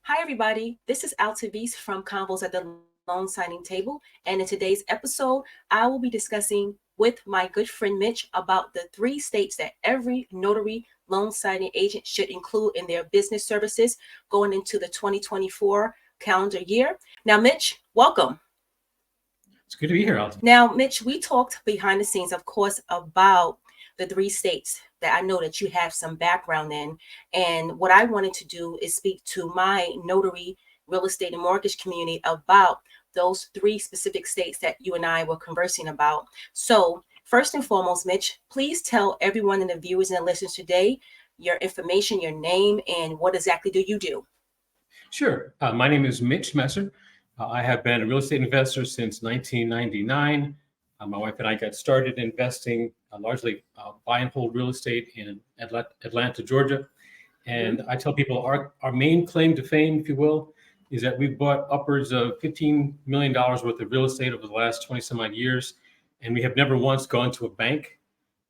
Hi, everybody. This is Altavis from Convos at the Loan Signing Table. And in today's episode, I will be discussing with my good friend Mitch about the 3 states that every notary loan signing agent should include in their business services going into the 2024 calendar year. Now, Mitch, welcome. It's good to be here, Alta. Now, Mitch, we talked behind the scenes, of course, about the 3 states that I know that you have some background in. And what I wanted to do is speak to my notary, real estate, and mortgage community about those 3 specific states that you and I were conversing about. So first and foremost, Mitch, please tell everyone and the viewers and the listeners today your information, your name, and what exactly do you do? Sure. My name is Mitch Messer. I have been a real estate investor since 1999. My wife and I got started investing largely buy and hold real estate in Atlanta, Georgia. And I tell people our main claim to fame, if you will, is that we've bought upwards of $15 million worth of real estate over the last 20 some odd years. And we have never once gone to a bank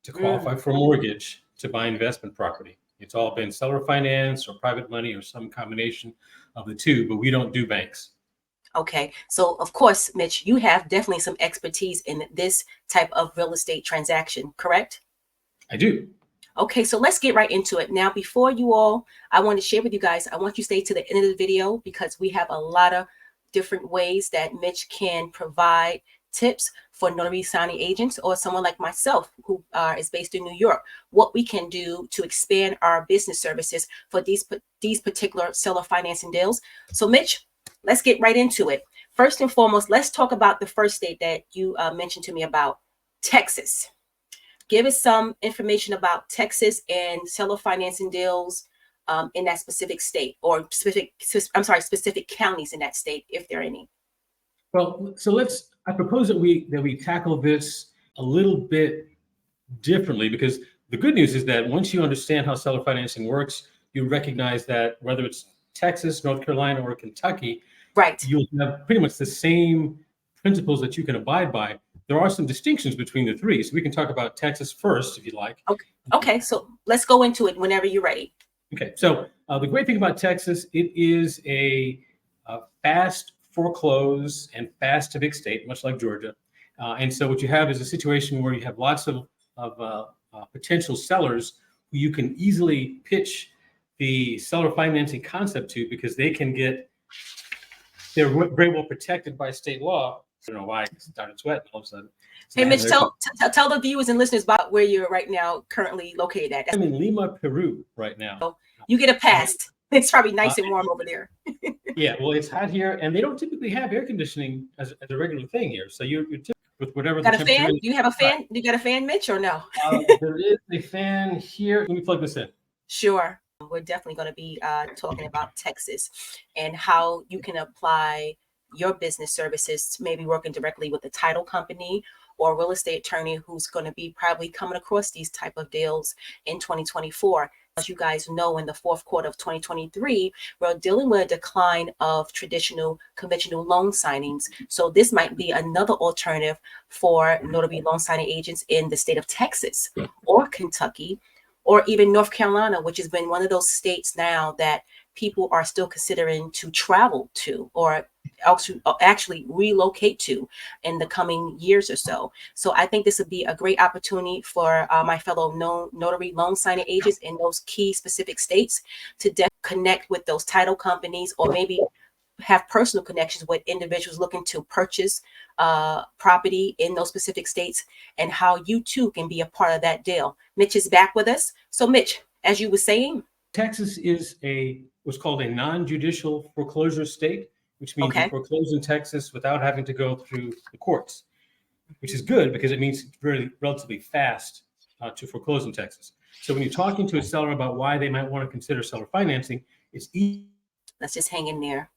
to qualify for a mortgage to buy investment property. It's all been seller finance or private money or some combination of the two, but we don't do banks. Okay, so of course, Mitch, you have definitely some expertise in this type of real estate transaction, correct? I do. Okay, so let's get right into it. Now, before I want to share with you guys, I want you to stay to the end of the video because we have a lot of different ways that Mitch can provide tips for notary signing agents or someone like myself who is based in New York, what we can do to expand our business services for these particular seller financing deals. So Mitch, let's get right into it. First and foremost, let's talk about the first state that you mentioned to me about, Texas. Give us some information about Texas and seller financing deals in that specific state, or specific counties in that state, if there are any. Well, so I propose that we tackle this a little bit differently, because the good news is that once you understand how seller financing works, you recognize that whether it's Texas, North Carolina, or Kentucky, right, you'll have pretty much the same principles that you can abide by. There are some distinctions between the 3. So we can talk about Texas first, if you'd like. Okay. So let's go into it whenever you're ready. Okay. So the great thing about Texas, it is a fast foreclose and fast evict state, much like Georgia. And so what you have is a situation where you have lots of potential sellers who you can easily pitch the seller financing concept to, because they're very well protected by state law. I don't know why I started sweating all of a sudden. Hey, Mitch, tell the viewers and listeners about where you're right now currently located at. I'm in Lima, Peru right now. So you get a pass. It's probably nice and warm over there. Yeah, well, it's hot here, and they don't typically have air conditioning as a regular thing here. So you're with whatever got the a fan? temperature is. Do you have a fan? You got a fan, Mitch, or no? There is a fan here. Let me plug this in. Sure. We're definitely going to be talking about Texas and how you can apply your business services, maybe working directly with the title company or real estate attorney who's going to be probably coming across these type of deals in 2024. As you guys know, in the 4th quarter of 2023, we're dealing with a decline of traditional conventional loan signings. So this might be another alternative for notary loan signing agents in the state of Texas or Kentucky, or even North Carolina, which has been one of those states now that people are still considering to travel to or actually relocate to in the coming years or so. So I think this would be a great opportunity for my fellow notary loan signing agents in those key specific states to connect with those title companies, or maybe have personal connections with individuals looking to purchase property in those specific states, and how you too can be a part of that deal. Mitch is back with us. So Mitch, as you were saying, Texas is what's called a non-judicial foreclosure state, which means you foreclose in Texas without having to go through the courts, which is good because it means it's relatively fast to foreclose in Texas. So when you're talking to a seller about why they might want to consider seller financing, it's easy. Let's just hang in there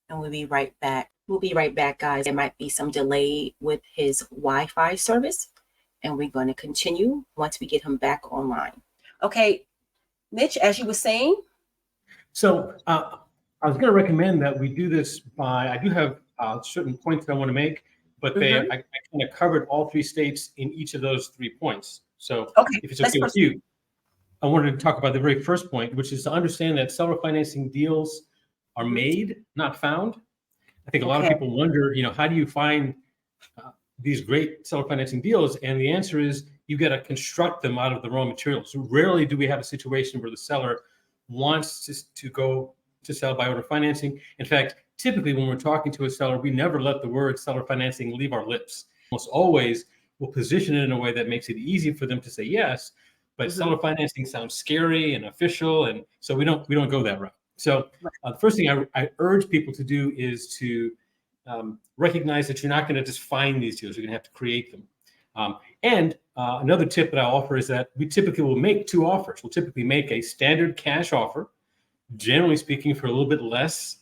and we'll be right back. We'll be right back, guys. There might be some delay with his Wi-Fi service, and we're going to continue once we get him back online. Okay, Mitch, as you were saying. So I was going to recommend that we do this I do have certain points that I want to make, but I kind of covered all 3 states in each of those 3 points. So if it's okay with you, I wanted to talk about the very first point, which is to understand that seller financing deals are made, not found. I think a lot of people wonder, how do you find these great seller financing deals? And the answer is you got to construct them out of the raw materials. So rarely do we have a situation where the seller wants to go to sell by order financing. In fact, typically when we're talking to a seller, we never let the word seller financing leave our lips. Almost always we'll position it in a way that makes it easy for them to say yes, but seller financing sounds scary and official, and so we don't go that route. So the first thing I urge people to do is to recognize that you're not going to just find these deals. You're going to have to create them. And another tip that I offer is that we typically will make two offers. We'll typically make a standard cash offer, generally speaking, for a little bit less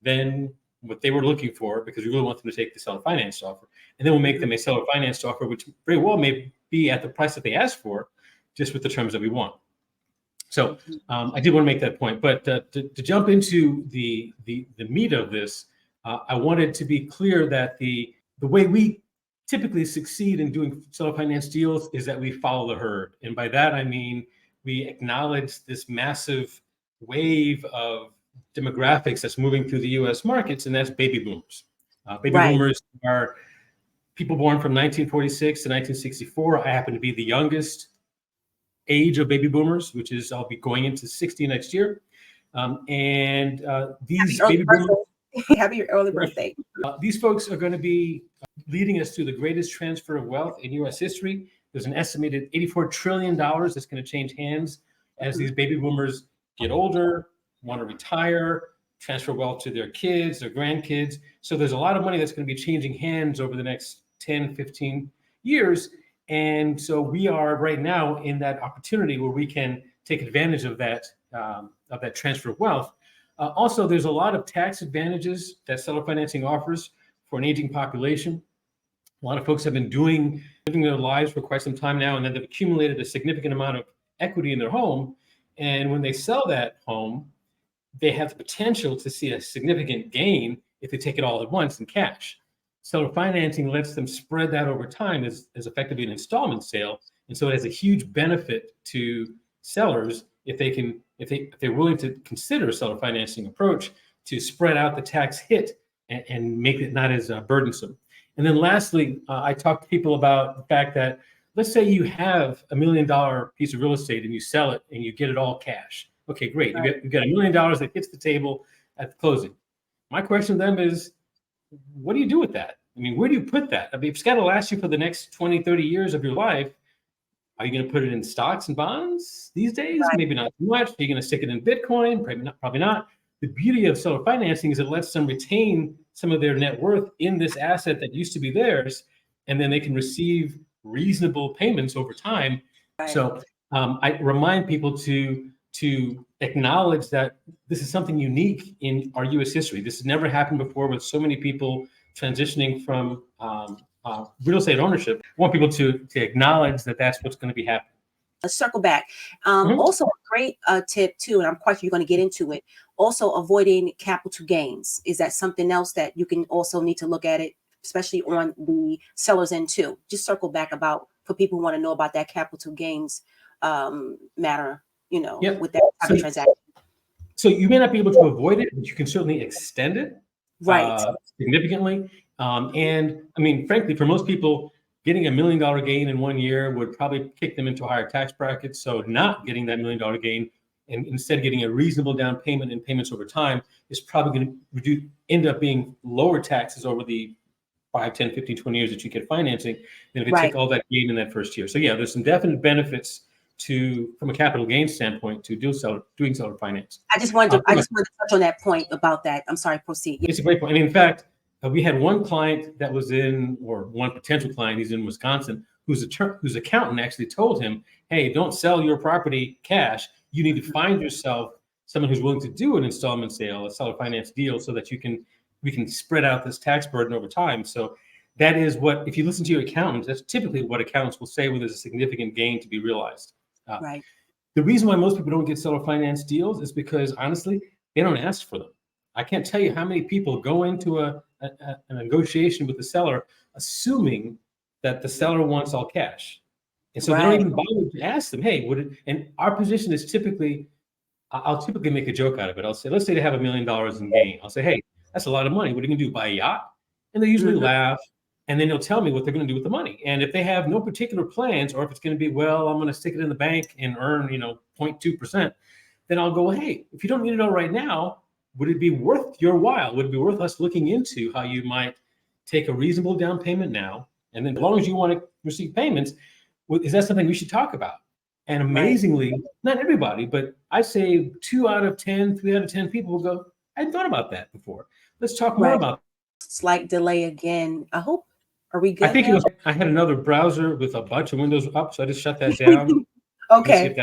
than what they were looking for, because we really want them to take the seller finance offer. And then we'll make them a seller finance offer, which very well may be at the price that they asked for, just with the terms that we want. So I did want to make that point. But to jump into the meat of this, I wanted to be clear that the way we typically succeed in doing seller finance deals is that we follow the herd. And by that, I mean, we acknowledge this massive wave of demographics that's moving through the U.S. markets, and that's baby boomers. Baby boomers are people born from 1946 to 1964. I happen to be the youngest age of baby boomers, which is I'll be going into 60 next year. These baby boomers. Happy early birthday. These folks are going to be leading us to the greatest transfer of wealth in U.S. history. There's an estimated $84 trillion that's going to change hands as these baby boomers get older, want to retire, transfer wealth to their kids, their grandkids. So there's a lot of money that's going to be changing hands over the next 10, 15 years. And so we are right now in that opportunity where we can take advantage of that transfer of wealth. Also, there's a lot of tax advantages that seller financing offers for an aging population. A lot of folks have been living their lives for quite some time now, and then they've accumulated a significant amount of equity in their home. And when they sell that home, they have the potential to see a significant gain if they take it all at once in cash. Seller financing lets them spread that over time as effectively an installment sale. And so it has a huge benefit to sellers if they're willing to consider a seller financing approach to spread out the tax hit and make it not as burdensome. And then lastly, I talk to people about the fact that let's say you have $1 million piece of real estate and you sell it and you get it all cash. Okay, great. You get $1 million that hits the table at the closing. My question to them is, what do you do with that? I mean, where do you put that? I mean, if it's got to last you for the next 20, 30 years of your life, are you going to put it in stocks and bonds these days? Maybe not too much. Are you going to stick it in Bitcoin? Probably not. The beauty of seller financing is it lets them retain some of their net worth in this asset that used to be theirs, and then they can receive reasonable payments over time. So I remind people to acknowledge that this is something unique in our U.S. history. This has never happened before with so many people transitioning from real estate ownership. I want people to acknowledge that that's what's going to be happening. Let's circle back. Also a great tip too, and I'm quite sure you're going to get into it. Also avoiding capital gains. Is that something else that you can also need to look at it, especially on the seller's end too? Just circle back about for people who want to know about that capital gains matter, with that type of transaction. So you may not be able to avoid it, but you can certainly extend it significantly. And I mean, frankly, for most people, getting $1 million gain in 1 year would probably kick them into a higher tax bracket. So not getting that $1 million gain and instead getting a reasonable down payment and payments over time is probably going to end up being lower taxes over the 5, 10, 15, 20 years that you get financing than if you take all that gain in that first year. So yeah, there's some definite benefits from a capital gain standpoint to doing seller finance. I just wanted to touch on that point about that. I'm sorry, proceed. It's a great point. And in fact, we had one client that was one potential client, he's in Wisconsin, whose accountant actually told him, hey, don't sell your property cash. You need to find yourself someone who's willing to do an installment sale, a seller finance deal, so that we can spread out this tax burden over time. So that is what, if you listen to your accountant, that's typically what accountants will say when there's a significant gain to be realized. The reason why most people don't get seller finance deals is because, honestly, they don't ask for them. I can't tell you how many people go into a negotiation with the seller assuming that the seller wants all cash. And so they don't even bother to ask them, hey, and our position is typically, I'll typically make a joke out of it. I'll say, let's say they have $1 million in gain. I'll say, hey, that's a lot of money. What are you gonna do? Buy a yacht? And they usually laugh, and then they'll tell me what they're gonna do with the money. And if they have no particular plans, or if it's gonna be, well, I'm gonna stick it in the bank and earn, 0.2%, then I'll go, hey, if you don't need it all right now, would it be worth your while? Would it be worth us looking into how you might take a reasonable down payment now? And then as long as you want to receive payments, is that something we should talk about? And amazingly, not everybody, but I say 2 out of 10, 3 out of 10 people will go, I hadn't thought about that before. Let's talk more about it. Slight delay again. I hope, are we good? I think I had another browser with a bunch of windows up, so I just shut that down. Okay. Let's see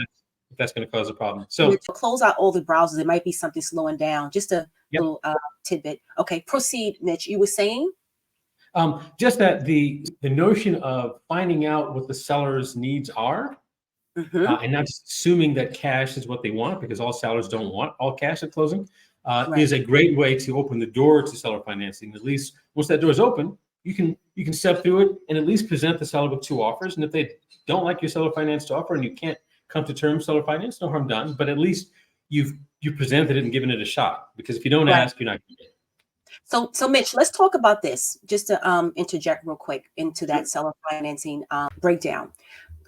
if that's going to cause a problem. So close out all the browsers. There might be something slowing down. Just a little tidbit. Okay, proceed, Mitch. You were saying? Just that the notion of finding out what the seller's needs are, and not just assuming that cash is what they want, because all sellers don't want all cash at closing, is a great way to open the door to seller financing. At least once that door is open, you can step through it and at least present the seller with 2 offers. And if they don't like your seller finance offer and you can't come to terms seller finance, no harm done. But at least you've presented it and given it a shot. Because if you don't ask, you're not going to get it. So Mitch, let's talk about this, just to interject real quick into that seller financing breakdown.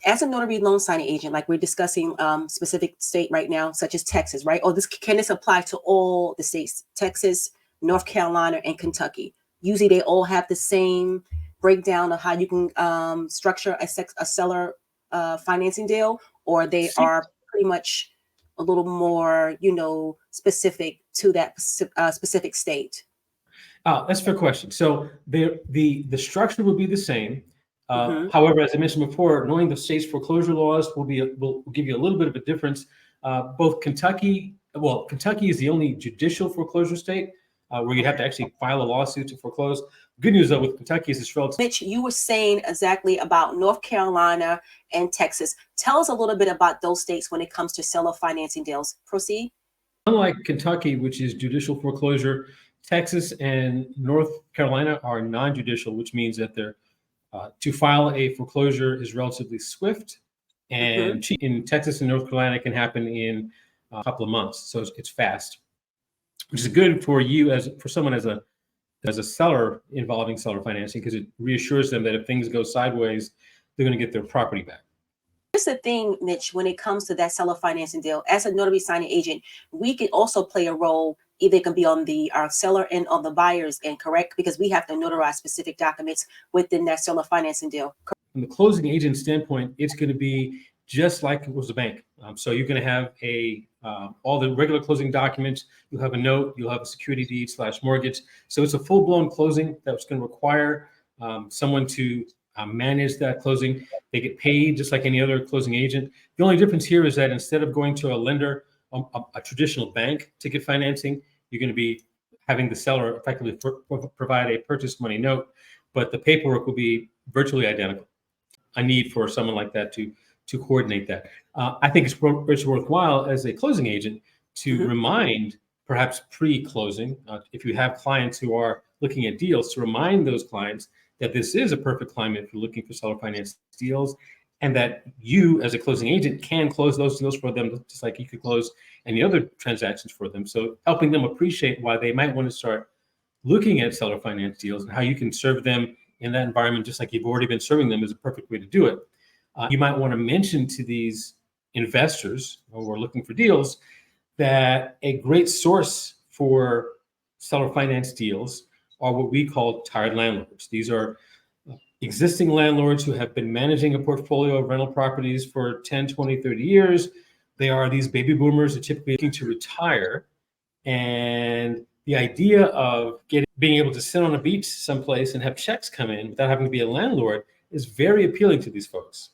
As a notary loan signing agent, like we're discussing specific state right now, such as Texas, right? Or can this apply to all the states, Texas, North Carolina, and Kentucky? Usually they all have the same breakdown of how you can structure a seller financing deal, or they are pretty much a little more, specific to that specific state. That's a fair question. So the structure will be the same. However, as I mentioned before, knowing the state's foreclosure laws will give you a little bit of a difference. Kentucky is the only judicial foreclosure state where you have to actually file a lawsuit to foreclose. Good news though with Kentucky is it's relative. Mitch, you were saying exactly about North Carolina and Texas. Tell us a little bit about those states when it comes to seller financing deals. Proceed. Unlike Kentucky, which is judicial foreclosure, Texas and North Carolina are non-judicial, which means that they're to file a foreclosure is relatively swift, and in Texas and North Carolina it can happen in a couple of months. So it's fast, which is good for you as a seller involving seller financing, because it reassures them that if things go sideways, they're going to get their property back. Here's the thing, Mitch, when it comes to that seller financing deal, as a notary signing agent, we can also play a role. Either it can be on our seller end or the buyer's end, correct? Because we have to notarize specific documents within that seller financing deal. From the closing agent standpoint, it's going to be just like it was a bank. So you're going to have all the regular closing documents. You'll have a note. You'll have a security deed / mortgage. So it's a full-blown closing that's going to require someone to manage that closing. They get paid just like any other closing agent. The only difference here is that instead of going to a lender, a traditional bank to get financing, you're going to be having the seller effectively provide a purchase money note, but the paperwork will be virtually identical. A need for someone like that to coordinate that. I think it's worthwhile as a closing agent to remind, perhaps pre-closing, if you have clients who are looking at deals, to remind those clients that this is a perfect climate for looking for seller finance deals, and that you as a closing agent can close those deals for them just like you could close any other transactions for them. So helping them appreciate why they might want to start looking at seller finance deals and how you can serve them in that environment just like you've already been serving them is a perfect way to do it. You might want to mention to these investors who are looking for deals that a great source for seller finance deals are what we call tired landlords. These are existing landlords who have been managing a portfolio of rental properties for 10, 20, 30 years. They are these baby boomers that are typically looking to retire. And the idea of being able to sit on a beach someplace and have checks come in without having to be a landlord is very appealing to these folks.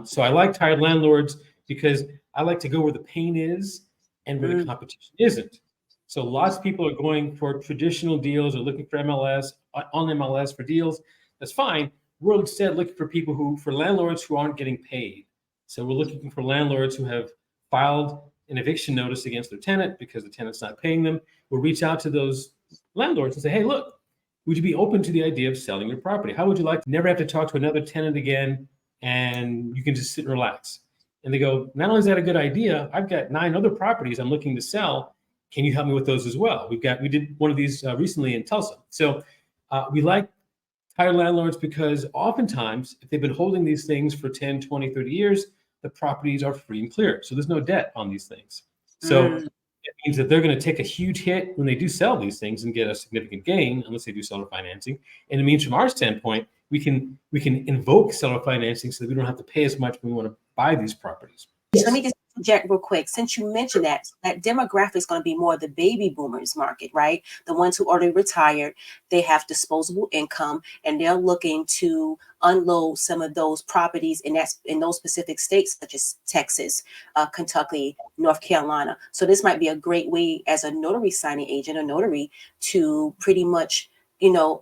So I like tired landlords because I like to go where the pain is and where the competition isn't. So lots of people are going for traditional deals or looking for MLS, on MLS for deals. That's fine. We're instead looking for landlords who aren't getting paid. So we're looking for landlords who have filed an eviction notice against their tenant because the tenant's not paying them. We'll reach out to those landlords and say, hey, look, would you be open to the idea of selling your property? How would you like to never have to talk to another tenant again and you can just sit and relax? and they go, not only is that a good idea, I've got 9 other properties I'm looking to sell. Can you help me with those as well? We did one of these recently in Tulsa. So we like tired landlords because oftentimes, if they've been holding these things for 10, 20, 30 years, the properties are free and clear. So there's no debt on these things. So it means that they're going to take a huge hit when they do sell these things and get a significant gain, unless they do seller financing. And it means from our standpoint, we can invoke seller financing so that we don't have to pay as much when we want to buy these properties. Let me just interject real quick. Since you mentioned that demographic is going to be more the baby boomers market, right? The ones who already retired, they have disposable income, and they're looking to unload some of those properties in those specific states, such as Texas, Kentucky, North Carolina. So this might be a great way as a notary signing agent or notary to pretty much,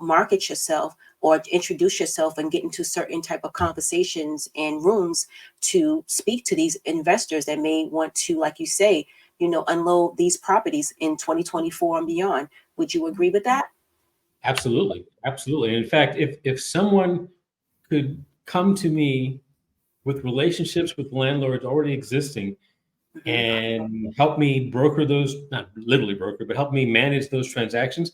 market yourself or introduce yourself and get into certain type of conversations and rooms to speak to these investors that may want to, like you say, unload these properties in 2024 and beyond. Would you agree with that? Absolutely. Absolutely. And in fact, if someone could come to me with relationships with landlords already existing and help me broker those, not literally broker, but help me manage those transactions,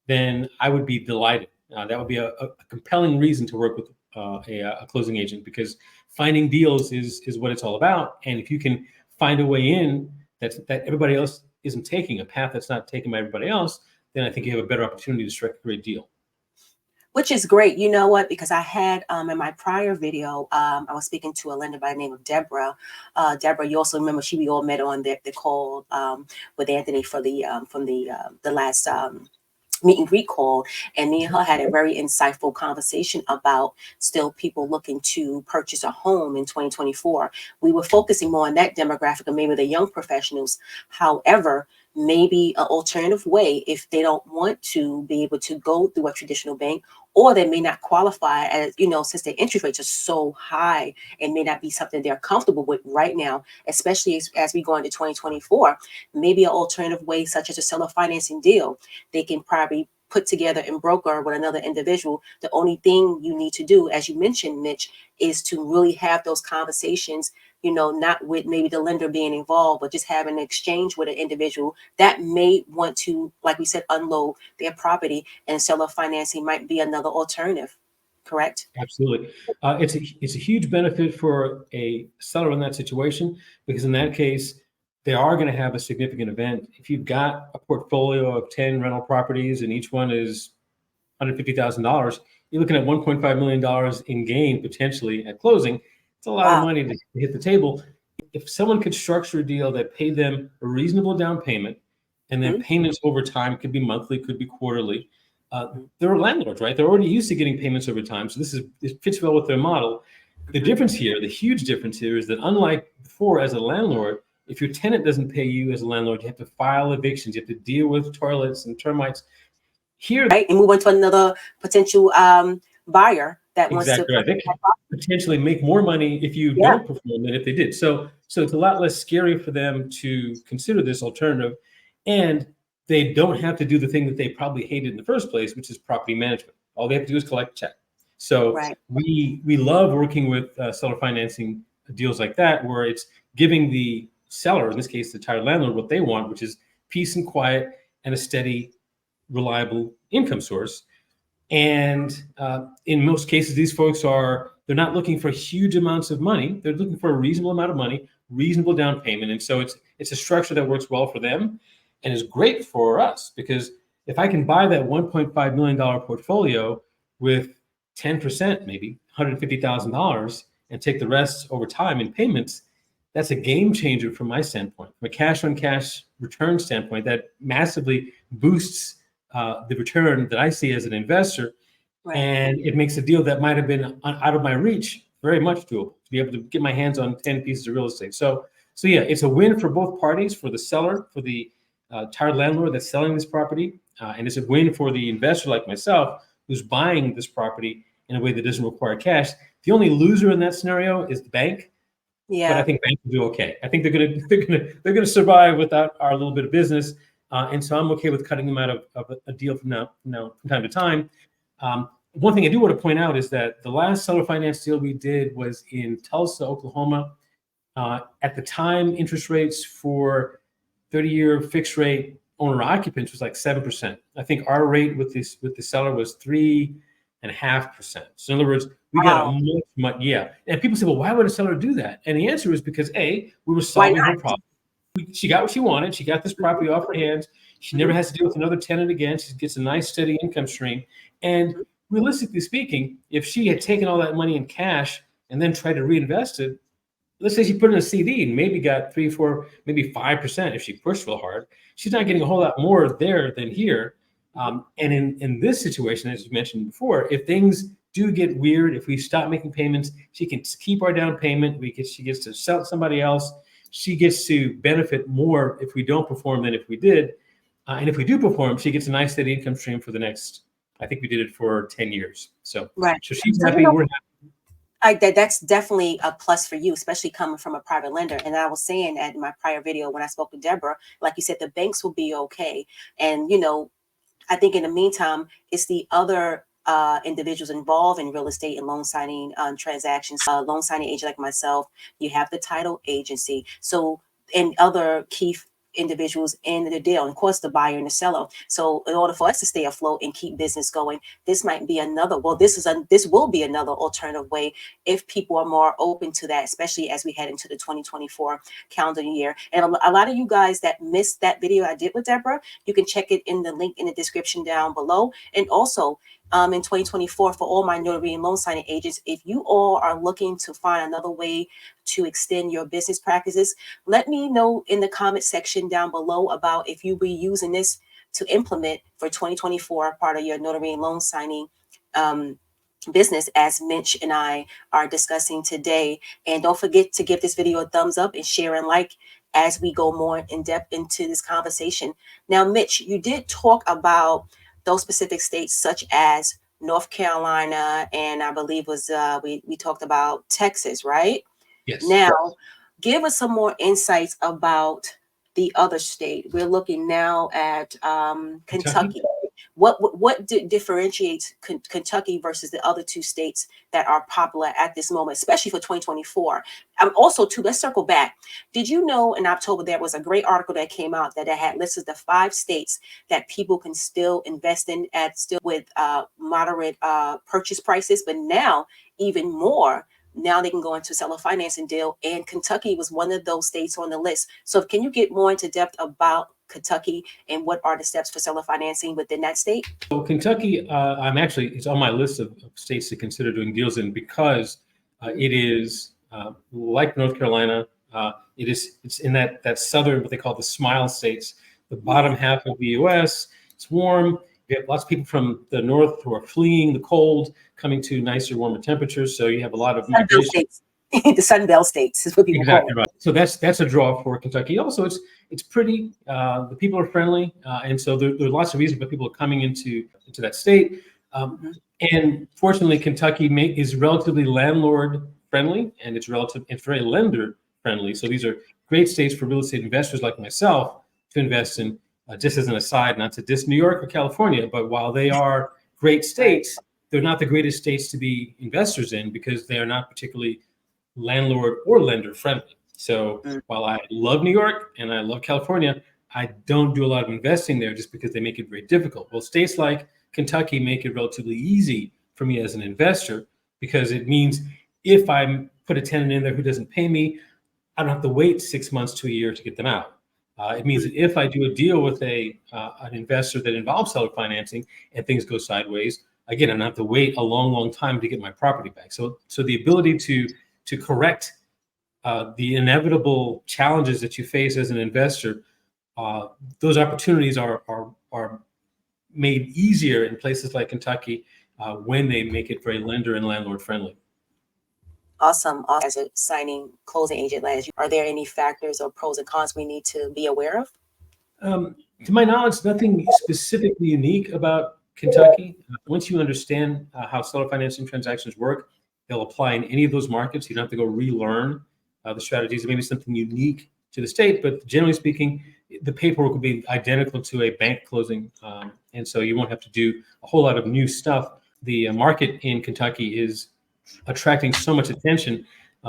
then I would be delighted. That would be a compelling reason to work with a closing agent, because finding deals is what it's all about. And if you can find a way in that everybody else isn't taking, a path that's not taken by everybody else, then I think you have a better opportunity to strike a great deal. Which is great. You know what? Because I had in my prior video, I was speaking to a lender by the name of Deborah. Deborah, you also remember we all met on the call with Anthony for the last meet and greet call, and me and her had a very insightful conversation about still people looking to purchase a home in 2024. We were focusing more on that demographic and maybe the young professionals. However, maybe an alternative way, if they don't want to be able to go through a traditional bank, or they may not qualify, as since their interest rates are so high, and may not be something they're comfortable with right now, especially as we go into 2024. Maybe an alternative way, such as a seller financing deal, they can probably put together and broker with another individual. The only thing you need to do, as you mentioned, Mitch, is to really have those conversations, not with maybe the lender being involved, but just having an exchange with an individual that may want to, like we said, unload their property, and seller financing might be another alternative. Correct? Absolutely. It's a huge benefit for a seller in that situation, because in that case, they are going to have a significant event. If you've got a portfolio of 10 rental properties and each one is $150,000, you're looking at $1.5 million in gain potentially at closing. It's a lot of money to hit the table. If someone could structure a deal that paid them a reasonable down payment, and then payments over time, could be monthly, could be quarterly. They're landlords, right? They're already used to getting payments over time. So it fits well with their model. The difference here, the huge difference here, is that unlike before, as a landlord, if your tenant doesn't pay you as a landlord, you have to file evictions, you have to deal with toilets and termites. Here, right, and move on to another potential buyer that wants to right. They could potentially make more money if you don't perform than if they did. So it's a lot less scary for them to consider this alternative, and they don't have to do the thing that they probably hated in the first place, which is property management. All they have to do is collect a check. So we love working with seller financing deals like that, where it's giving the seller, in this case, the tired landlord, what they want, which is peace and quiet and a steady, reliable income source. And in most cases, these folks they're not looking for huge amounts of money. They're looking for a reasonable amount of money, reasonable down payment. And so it's a structure that works well for them and is great for us, because if I can buy that $1.5 million portfolio with 10%, maybe $150,000, and take the rest over time in payments, that's a game changer from my standpoint. From a cash on cash return standpoint, that massively boosts the return that I see as an investor. And it makes a deal that might have been out of my reach very much doable, to be able to get my hands on 10 pieces of real estate. So yeah, it's a win for both parties, for the seller, for the tired landlord that's selling this property, and it's a win for the investor like myself, who's buying this property in a way that doesn't require cash. The only loser in that scenario is the bank. But I think banks will do okay. I think they're gonna survive without our little bit of business, and so I'm okay with cutting them out of a deal from time to time. One thing I do want to point out is that the last seller finance deal we did was in Tulsa, Oklahoma. At the time, interest rates for 30-year fixed rate owner occupants was like 7%. I think our rate with the seller was 3.5%. So in other words, we got Wow. a much, yeah. And people say, well, why would a seller do that? And the answer is because we were Why solving her not? problem. She got what she wanted. She got this property off her hands. She never has to deal with another tenant again. She gets a nice steady income stream. And realistically speaking, if she had taken all that money in cash and then tried to reinvest it, let's say she put in a CD and maybe got 3, 4, maybe 5% if she pushed real hard. She's not getting a whole lot more there than here. And in this situation, as you mentioned before, if things do get weird, if we stop making payments, she can keep our down payment. She gets to sell to somebody else. She gets to benefit more if we don't perform than if we did. And if we do perform, she gets a nice steady income stream for the next, I think we did it for 10 years. So, Right. So she's So, happy, we're happy. That's definitely a plus for you, especially coming from a private lender. And I was saying that in my prior video when I spoke with Deborah, like you said, the banks will be okay. And, I think in the meantime, it's the other individuals involved in real estate and loan signing transactions, loan signing agent like myself, you have the title agency. So, and other key individuals in the deal, and of course the buyer and the seller. So in order for us to stay afloat and keep business going, this might be this will be another alternative way if people are more open to that, especially as we head into the 2024 calendar year. And a lot of you guys that missed that video I did with Deborah, you can check it in the link in the description down below. And also in 2024, for all my notary and loan signing agents, if you all are looking to find another way to extend your business practices, let me know in the comment section down below about if you'll be using this to implement for 2024, part of your notary and loan signing business, as Mitch and I are discussing today. And don't forget to give this video a thumbs up and share and like as we go more in depth into this conversation. Now, Mitch, you did talk about those specific states such as North Carolina, and I believe we talked about Texas, right? Yes. Now, give us some more insights about the other state. We're looking now at Kentucky. What differentiates Kentucky versus the other two states that are popular at this moment, especially for 2024? Also, too, let's circle back. Did you know in October there was a great article that came out that had listed the 5 states that people can still invest in with moderate purchase prices, but now even more. Now they can go into seller financing deal, and Kentucky was one of those states on the list. So can you get more into depth about Kentucky and what are the steps for seller financing within that state? So Kentucky, it's on my list of states to consider doing deals in because it is like North Carolina. It's in that southern, what they call the Smile States, the bottom half of the U.S. It's warm. You have lots of people from the north who are fleeing the cold, coming to nicer, warmer temperatures. So you have a lot of migration. The Sun Belt states is what people call it. Right. So that's a draw for Kentucky. Also, it's pretty. The people are friendly, and so there are lots of reasons why people are coming into that state. And fortunately, Kentucky is relatively landlord friendly, and it's very lender friendly. So these are great states for real estate investors like myself to invest in. Just as an aside, not to diss New York or California, but while they are great states, they're not the greatest states to be investors in because they are not particularly landlord or lender friendly. So while I love New York and I love California, I don't do a lot of investing there just because they make it very difficult. Well, states like Kentucky make it relatively easy for me as an investor because it means if I put a tenant in there who doesn't pay me, I don't have to wait 6 months to a year to get them out. It means that if I do a deal with an investor that involves seller financing and things go sideways, again, I don't have to wait a long, long time to get my property back. So the ability to correct the inevitable challenges that you face as an investor, those opportunities are made easier in places like Kentucky when they make it very lender and landlord friendly. Awesome. As a signing closing agent, are there any factors or pros and cons we need to be aware of? To my knowledge, nothing specifically unique about Kentucky. Once you understand how seller financing transactions work, they'll apply in any of those markets. You don't have to go relearn the strategies. Maybe something unique to the state, but generally speaking, the paperwork will be identical to a bank closing. And so you won't have to do a whole lot of new stuff. The market in Kentucky is attracting so much attention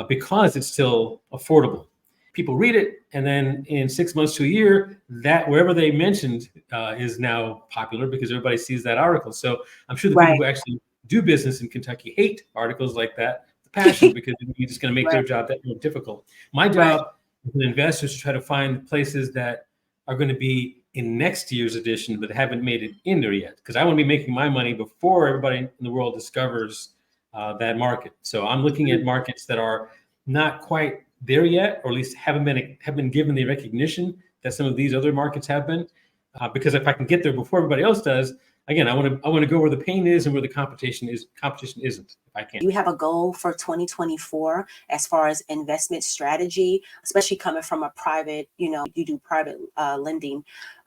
because it's still affordable. People read it, and then in 6 months to a year, that wherever they mentioned is now popular because everybody sees that article. So I'm sure the people who actually do business in Kentucky hate articles like that, the passion, because you're just going to make their job that more difficult. My job as an investor is to try to find places that are going to be in next year's edition, but haven't made it in there yet, because I want to be making my money before everybody in the world discovers that market. So I'm looking at markets that are not quite there yet, or at least have been given the recognition that some of these other markets have been. Because if I can get there before everybody else does, again, I want to go where the pain is and where the competition isn't. If I can. Do you have a goal for 2024 as far as investment strategy, especially coming from a private, you do private lending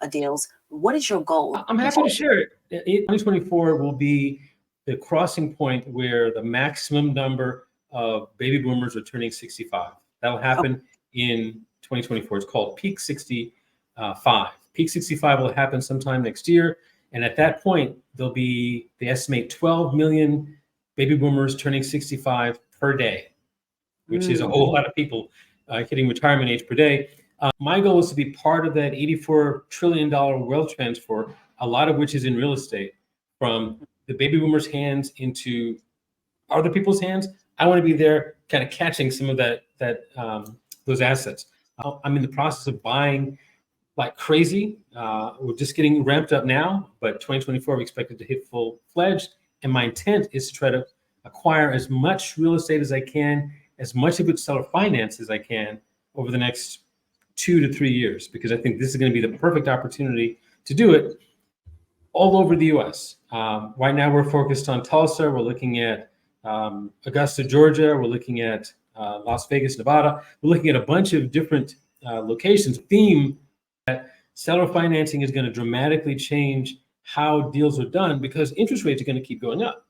deals? What is your goal? I'm happy to share it. 2024 will be the crossing point where the maximum number of baby boomers are turning 65. That will happen in 2024. It's called Peak 65. Peak 65 will happen sometime next year. And at that point, they estimate 12 million baby boomers turning 65 per day, which is a whole lot of people hitting retirement age per day. My goal is to be part of that $84 trillion wealth transfer, a lot of which is in real estate, from the baby boomers' hands into other people's hands. I want to be there kind of catching some of those assets. I'm in the process of buying like crazy. We're just getting ramped up now, but 2024 we expect it to hit full-fledged. And my intent is to try to acquire as much real estate as I can, as much of it seller finance as I can over the next 2 to 3 years, because I think this is going to be the perfect opportunity to do it all over the U.S. Right now we're focused on Tulsa. We're looking at Augusta, Georgia. We're looking at Las Vegas, Nevada. We're looking at a bunch of different locations. Theme that seller financing is going to dramatically change how deals are done, because interest rates are going to keep going up.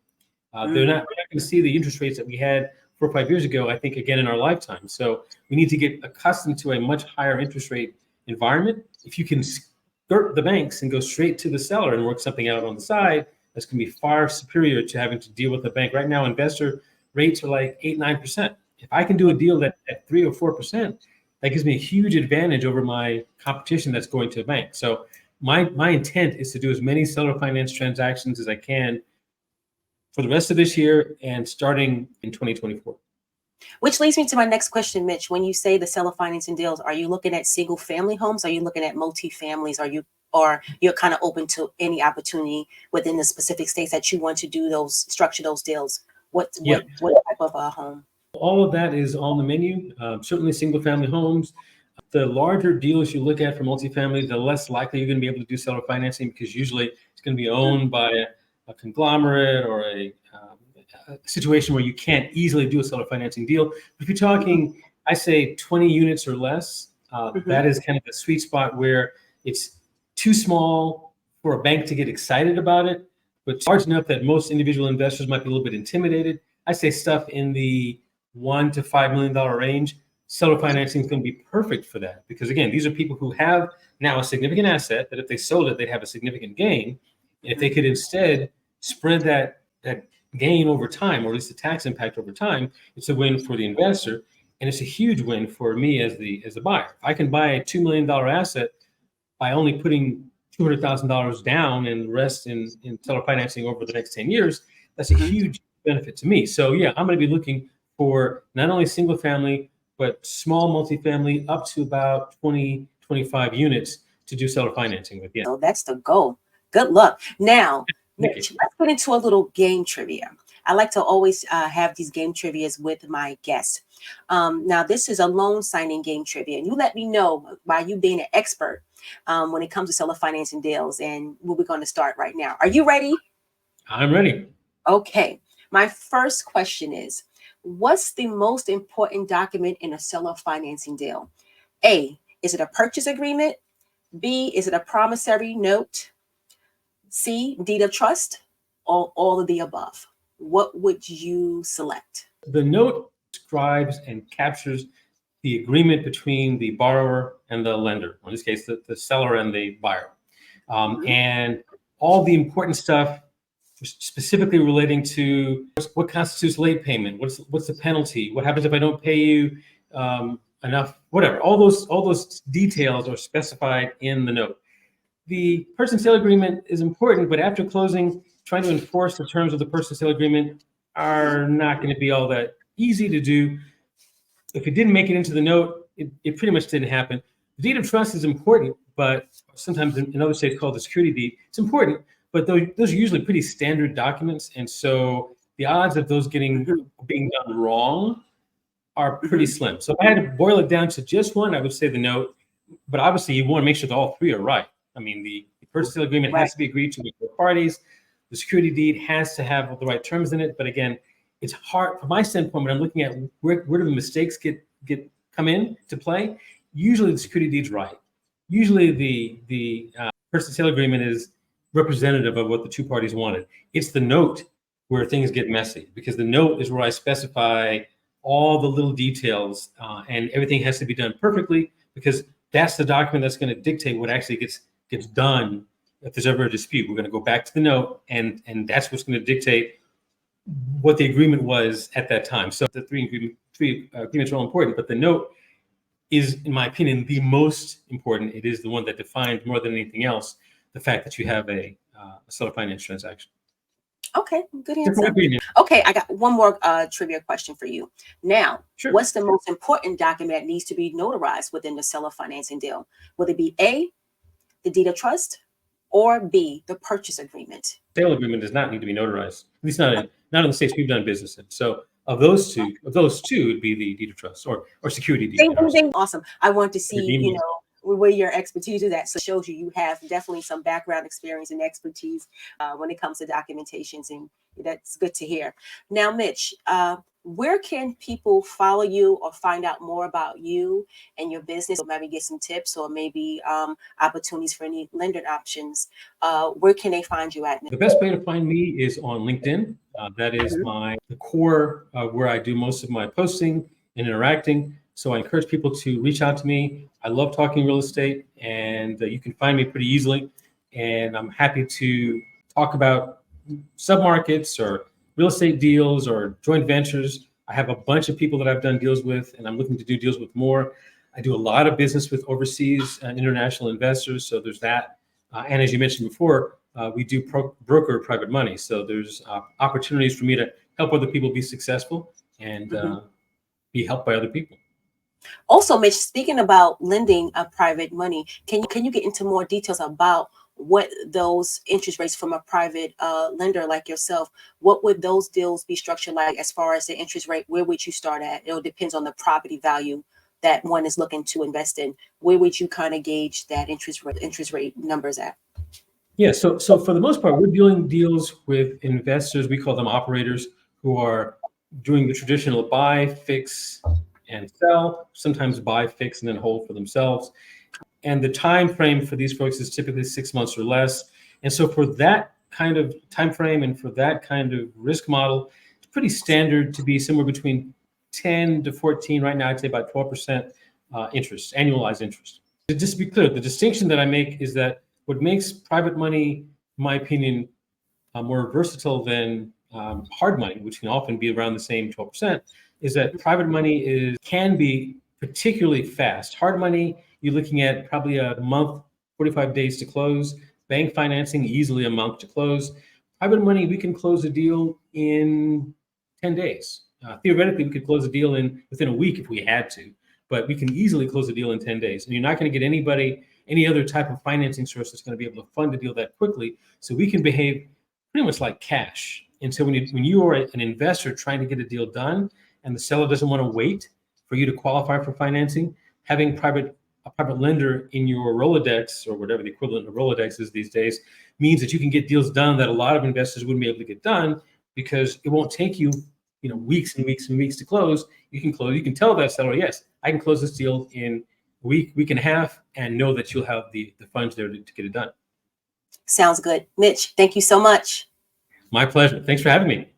We're not going to see the interest rates that we had 4 or 5 years ago, I think, again in our lifetime. So we need to get accustomed to a much higher interest rate environment. If you can skirt the banks and go straight to the seller and work something out on the side, that's going to be far superior to having to deal with the bank. Right now, investor rates are like 8-9%. If I can do a deal at 3 or 4%, that gives me a huge advantage over my competition that's going to a bank. So my intent is to do as many seller finance transactions as I can for the rest of this year and starting in 2024. Which leads me to my next question, Mitch. When you say the seller financing deals, are you looking at single family homes? Are you looking at multifamilies? Or you're kind of open to any opportunity within the specific states that you want to do structure those deals? What type of a home? All of that is on the menu. Certainly single family homes. The larger deals you look at for multifamily, the less likely you're going to be able to do seller financing, because usually it's going to be owned by a conglomerate or a situation where you can't easily do a seller financing deal. But if you're talking, I say 20 units or less, that is kind of the sweet spot where it's too small for a bank to get excited about it, but large enough that most individual investors might be a little bit intimidated. I say stuff in the $1 to $5 million range. Seller financing is going to be perfect for that, because again, these are people who have now a significant asset that if they sold it, they'd have a significant gain. If they could instead spread that gain over time, or at least the tax impact over time, it's a win for the investor, and it's a huge win for me as the buyer. If I can buy a $2 million asset by only putting $200,000 down and the rest in seller financing over the next 10 years, that's a huge benefit to me. So yeah, I'm going to be looking for not only single family, but small multifamily up to about 20, 25 units to do seller financing with. Yeah. So that's the goal. Good luck. Now, Mitch, let's get into a little game trivia. I like to always have these game trivias with my guests. Now, this is a loan signing game trivia, and you let me know, by you being an expert when it comes to seller financing deals, and we're going to start right now. Are you ready? I'm ready. Okay. My first question is, what's the most important document in a seller financing deal? A, is it a purchase agreement? B, is it a promissory note? C, deed of trust? Or all of the above? What would you select? The note describes and captures the agreement between the borrower and the lender, in this case, the seller and the buyer. And all the important stuff specifically relating to what constitutes late payment, what's the penalty, what happens if I don't pay you enough, whatever. All those details are specified in the note. The purchase and sale agreement is important, but after closing, trying to enforce the terms of the purchase and sale agreement are not going to be all that easy to do. If it didn't make it into the note, it pretty much didn't happen. The deed of trust is important, but sometimes in other states called the security deed, it's important, but those are usually pretty standard documents. And so the odds of those being done wrong are pretty slim. So if I had to boil it down to just one, I would say the note, but obviously you want to make sure that all three are right. I mean, the purchase and sale agreement has to be agreed to with both parties. The security deed has to have the right terms in it. But again, it's hard from my standpoint when I'm looking at where do the mistakes come in to play. Usually the security deed's right. Usually the purchase and sale agreement is representative of what the two parties wanted. It's the note where things get messy, because the note is where I specify all the little details, and everything has to be done perfectly, because that's the document that's going to dictate what actually gets done. If there's ever a dispute, we're going to go back to the note, and that's what's going to dictate what the agreement was at that time. So the three agreements are all important, but the note is, in my opinion, the most important. It is the one that defines more than anything else the fact that you have a seller finance transaction. Okay, good answer. Okay, I got one more trivia question for you. Now, what's the most important document that needs to be notarized within the seller financing deal? Will it be A, the deed of trust, or B, the purchase agreement? Sale agreement does not need to be notarized, at least not in the states we've done business in. So of those two, would be the deed of trust or security deed. Awesome. I want to see, where your expertise is at. So it shows you have definitely some background experience and expertise when it comes to documentations, and that's good to hear. Now, Mitch, where can people follow you or find out more about you and your business, or maybe get some tips, or maybe opportunities for any lender options? Where can they find you at? The best way to find me is on LinkedIn. That is the core where I do most of my posting and interacting. So I encourage people to reach out to me. I love talking real estate, and you can find me pretty easily. And I'm happy to talk about submarkets or real estate deals or joint ventures. I have a bunch of people that I've done deals with, and I'm looking to do deals with more. I do a lot of business with overseas international investors, so there's that. And as you mentioned before, we do broker private money. So there's opportunities for me to help other people be successful and be helped by other people. Also, Mitch, speaking about lending private money, can you get into more details about what those interest rates from a private lender like yourself, what would those deals be structured like as far as the interest rate? Where would you start at? It all depends on the property value that one is looking to invest in. Where would you kind of gauge that interest rate numbers at? Yeah, so for the most part, we're doing deals with investors. We call them operators, who are doing the traditional buy, fix, and sell, sometimes buy, fix, and then hold for themselves. And the time frame for these folks is typically 6 months or less. And so for that kind of time frame and for that kind of risk model, it's pretty standard to be somewhere between 10 to 14. Right now, I'd say about 12% interest, annualized interest. Just to be clear, the distinction that I make is that what makes private money, in my opinion, more versatile than hard money, which can often be around the same 12%, is that private money can be particularly fast. Hard money, you're looking at probably a month, 45 days to close. Bank financing, easily a month to close. Private money, we can close a deal in 10 days. Theoretically, we could close a deal within a week if we had to, but we can easily close a deal in 10 days. And you're not going to get any other type of financing source that's going to be able to fund a deal that quickly. So we can behave pretty much like cash. And so when you are an investor trying to get a deal done and the seller doesn't want to wait for you to qualify for financing, having a private lender in your Rolodex, or whatever the equivalent of Rolodex is these days, means that you can get deals done that a lot of investors wouldn't be able to get done, because it won't take you weeks and weeks and weeks to close. You can tell that seller, yes, I can close this deal in a week and a half, and know that you'll have the funds there to get it done. Sounds good. Mitch, thank you so much. My pleasure. Thanks for having me.